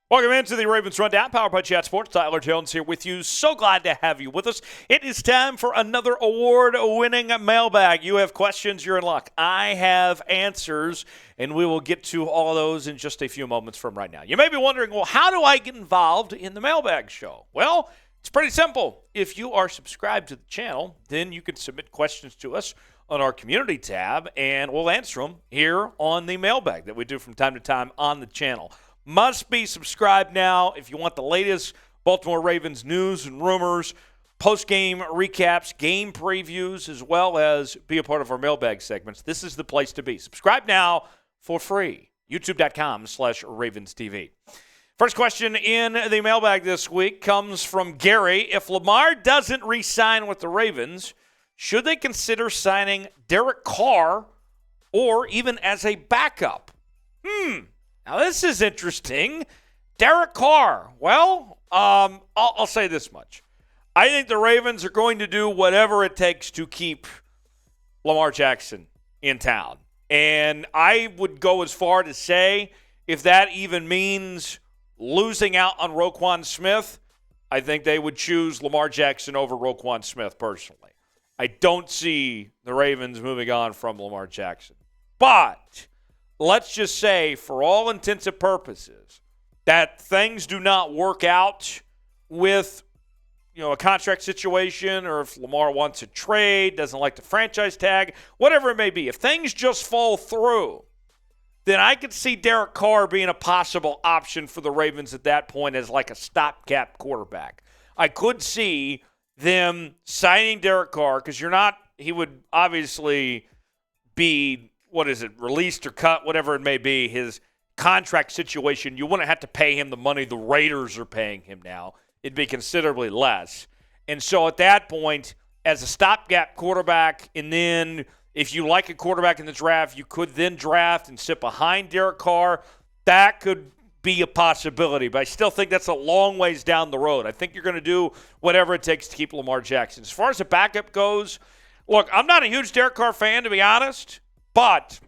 Welcome into the Ravens Rundown, powered by Chat Sports. Tyler Jones here with you. So glad to have you with us. It is time for another award-winning mailbag. You have questions, you're in luck. I have answers, and we will get to all of those in just a few moments from right now. You may be wondering, well, how do I get involved in the mailbag show? Well, it's pretty simple. If you are subscribed to the channel, then you can submit questions to us on our community tab, and we'll answer them here on the mailbag that we do from time to time on the channel. Must be subscribed now if you want the latest Baltimore Ravens news and rumors, post-game recaps, game previews, as well as be a part of our mailbag segments. This is the place to be. Subscribe now for free. YouTube.com/RavensTV. First question in the mailbag this week comes from Gary. If Lamar doesn't re-sign with the Ravens, should they consider signing Derek Carr or even as a backup? Now, this is interesting. Derek Carr. Well, I'll say this much. I think the Ravens are going to do whatever it takes to keep Lamar Jackson in town. And I would go as far to say if that even means losing out on Roquan Smith, I think they would choose Lamar Jackson over Roquan Smith personally. I don't see the Ravens moving on from Lamar Jackson. But let's just say, for all intents and purposes, that things do not work out with, a contract situation, or if Lamar wants a trade, doesn't like the franchise tag, whatever it may be. If things just fall through, then I could see Derek Carr being a possible option for the Ravens at that point as like a stopgap quarterback. I could see them signing Derek Carr because he would obviously be, released or cut, whatever it may be, his contract situation. You wouldn't have to pay him the money the Raiders are paying him now. It'd be considerably less. And so at that point, as a stopgap quarterback, and then if you like a quarterback in the draft, you could then draft and sit behind Derek Carr. That could be a possibility, but I still think that's a long ways down the road. I think you're going to do whatever it takes to keep Lamar Jackson. As far as the backup goes, look, I'm not a huge Derek Carr fan, to be honest. But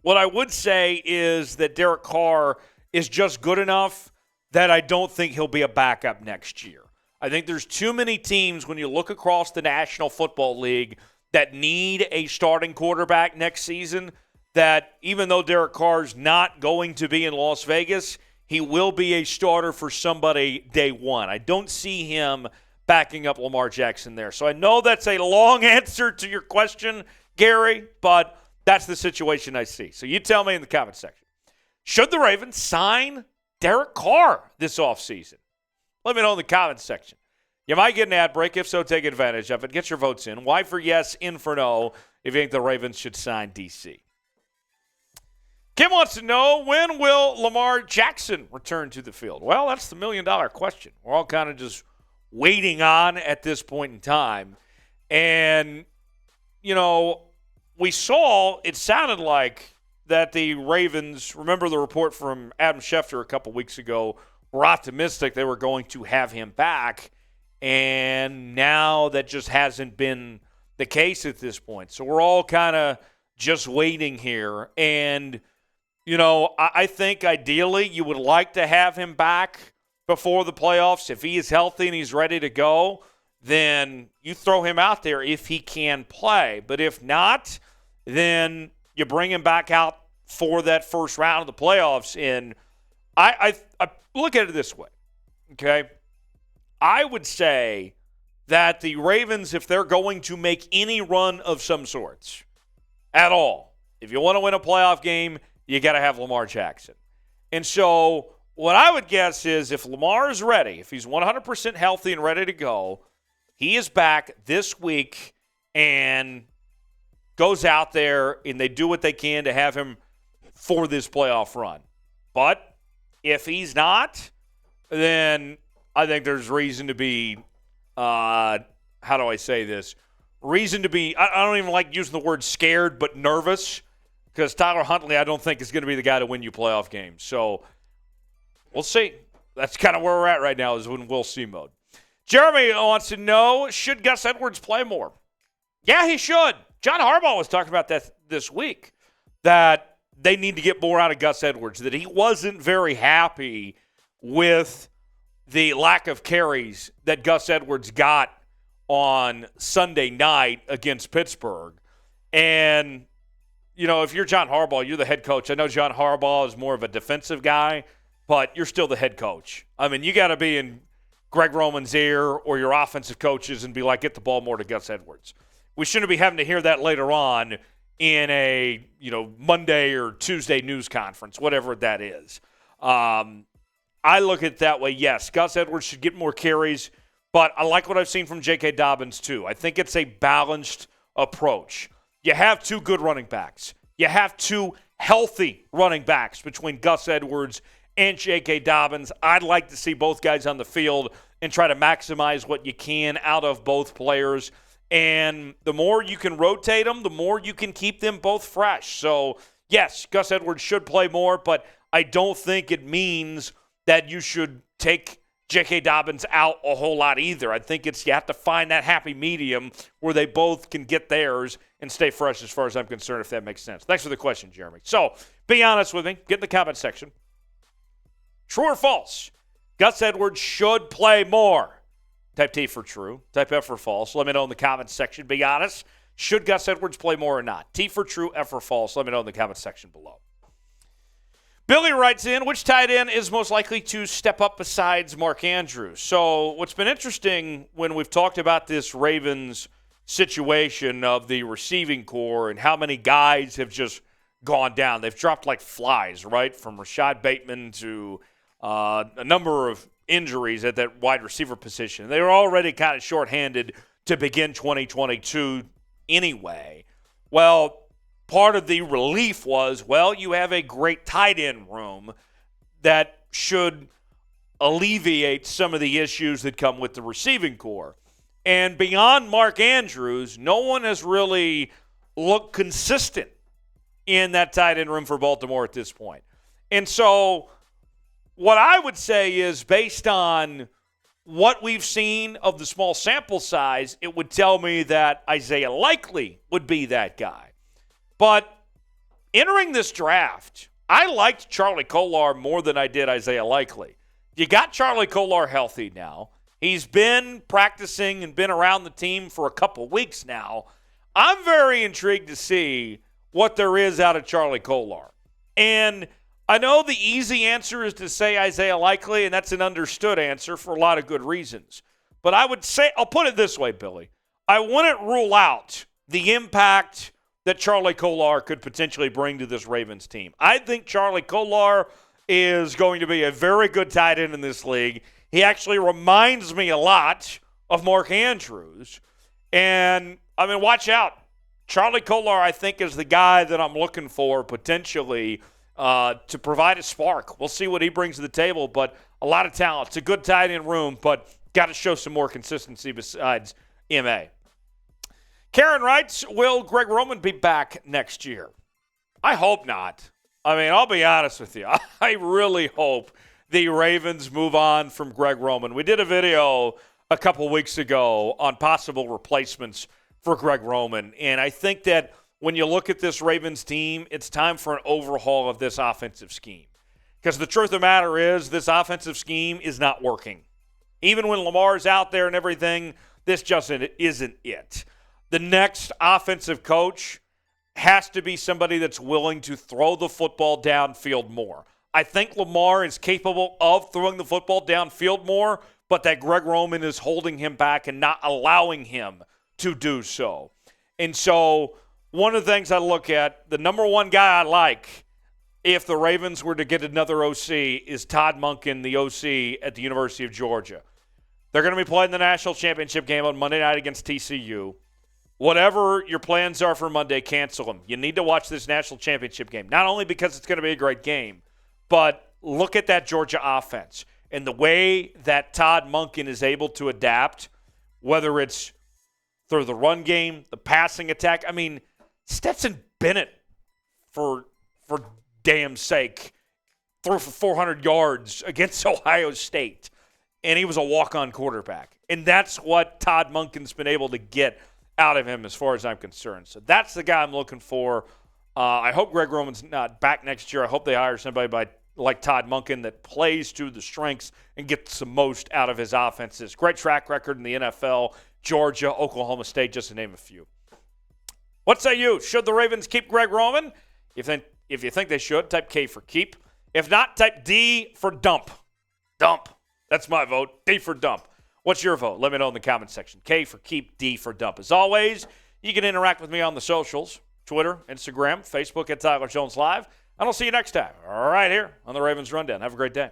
what I would say is that Derek Carr is just good enough that I don't think he'll be a backup next year. I think there's too many teams when you look across the National Football League that need a starting quarterback next season, that even though Derek Carr's not going to be in Las Vegas, he will be a starter for somebody day one. I don't see him backing up Lamar Jackson there. So I know that's a long answer to your question, Gary, but that's the situation I see. So you tell me in the comment section. Should the Ravens sign Derek Carr this offseason? Let me know in the comment section. You might get an ad break. If so, take advantage of it. Get your votes in. Y for yes, in for no, if you think the Ravens should sign DC. Kim wants to know, when will Lamar Jackson return to the field? Well, that's the million-dollar question. We're all kind of just waiting on at this point in time. And, we saw, it sounded like that the Ravens, remember the report from Adam Schefter a couple weeks ago, were optimistic they were going to have him back, and now that just hasn't been the case at this point. So we're all kind of just waiting here. And, I think ideally you would like to have him back before the playoffs. If he is healthy and he's ready to go, then you throw him out there if he can play. But if not, then you bring him back out for that first round of the playoffs. And I look at it this way, okay? I would say that the Ravens, if they're going to make any run of some sorts at all, if you want to win a playoff game, you got to have Lamar Jackson. And so what I would guess is if Lamar is ready, if he's 100% healthy and ready to go, he is back this week and goes out there and they do what they can to have him for this playoff run. But if he's not, then I think there's reason to be, how do I say this? Reason to be, I don't even like using the word scared, but nervous, because Tyler Huntley I don't think is going to be the guy to win you playoff games. So we'll see. That's kind of where we're at right now, is in we'll see mode. Jeremy wants to know, should Gus Edwards play more? Yeah, he should. John Harbaugh was talking about that this week, that they need to get more out of Gus Edwards, that he wasn't very happy with the lack of carries that Gus Edwards got on Sunday night against Pittsburgh. And, if you're John Harbaugh, you're the head coach. I know John Harbaugh is more of a defensive guy, but you're still the head coach. I mean, you got to be in Greg Roman's ear or your offensive coaches and be like, get the ball more to Gus Edwards. We shouldn't be having to hear that later on in a, Monday or Tuesday news conference, whatever that is. I look at it that way, yes. Gus Edwards should get more carries, but I like what I've seen from JK Dobbins too. I think it's a balanced approach. You have two good running backs. You have two healthy running backs between Gus Edwards and JK Dobbins. I'd like to see both guys on the field and try to maximize what you can out of both players. And the more you can rotate them, the more you can keep them both fresh. So, yes, Gus Edwards should play more, but I don't think it means that you should take J.K. Dobbins out a whole lot either. I think you have to find that happy medium where they both can get theirs and stay fresh as far as I'm concerned, if that makes sense. Thanks for the question, Jeremy. So, be honest with me. Get in the comment section. True or false? Gus Edwards should play more. Type T for true. Type F for false. Let me know in the comments section. Be honest. Should Gus Edwards play more or not? T for true, F for false. Let me know in the comments section below. Billy writes in, which tight end is most likely to step up besides Mark Andrews? So what's been interesting when we've talked about this Ravens situation of the receiving core and how many guys have just gone down. They've dropped like flies, right, from Rashad Bateman to a number of injuries at that wide receiver position. They were already kind of shorthanded to begin 2022 anyway. Well, part of the relief was, you have a great tight end room that should alleviate some of the issues that come with the receiving core. And beyond Mark Andrews, no one has really looked consistent in that tight end room for Baltimore at this point. And so what I would say is, based on what we've seen of the small sample size, it would tell me that Isaiah Likely would be that guy. But entering this draft, I liked Charlie Kolar more than I did Isaiah Likely. You got Charlie Kolar healthy now. He's been practicing and been around the team for a couple weeks now. I'm very intrigued to see what there is out of Charlie Kolar. And I know the easy answer is to say Isaiah Likely, and that's an understood answer for a lot of good reasons. But I would say, I'll put it this way, Billy. I wouldn't rule out the impact that Charlie Kolar could potentially bring to this Ravens team. I think Charlie Kolar is going to be a very good tight end in this league. He actually reminds me a lot of Mark Andrews. And, watch out. Charlie Kolar, I think, is the guy that I'm looking for potentially to provide a spark. We'll see what he brings to the table, but a lot of talent. It's a good tight end room, but got to show some more consistency besides M.A. Karen writes, will Greg Roman be back next year? I hope not. I'll be honest with you. I really hope the Ravens move on from Greg Roman. We did a video a couple weeks ago on possible replacements for Greg Roman, and I think that when you look at this Ravens team, it's time for an overhaul of this offensive scheme. Because the truth of the matter is, this offensive scheme is not working. Even when Lamar's out there and everything, this just isn't it. The next offensive coach has to be somebody that's willing to throw the football downfield more. I think Lamar is capable of throwing the football downfield more, but that Greg Roman is holding him back and not allowing him to do so. And so one of the things I look at, the number one guy I like if the Ravens were to get another OC is Todd Monken, the OC at the University of Georgia. They're going to be playing the national championship game on Monday night against TCU. Whatever your plans are for Monday, cancel them. You need to watch this national championship game, not only because it's going to be a great game, but look at that Georgia offense and the way that Todd Monken is able to adapt, whether it's through the run game, the passing attack. Stetson Bennett, for damn sake, threw for 400 yards against Ohio State, and he was a walk-on quarterback. And that's what Todd Monken's been able to get out of him as far as I'm concerned. So that's the guy I'm looking for. I hope Greg Roman's not back next year. I hope they hire somebody by like Todd Monken that plays to the strengths and gets the most out of his offenses. Great track record in the NFL, Georgia, Oklahoma State, just to name a few. What say you? Should the Ravens keep Greg Roman? If you think they should, type K for keep. If not, type D for dump. Dump. That's my vote. D for dump. What's your vote? Let me know in the comment section. K for keep, D for dump. As always, you can interact with me on the socials, Twitter, Instagram, Facebook at Tyler Jones Live. And I'll see you next time right here on the Ravens Rundown. Have a great day.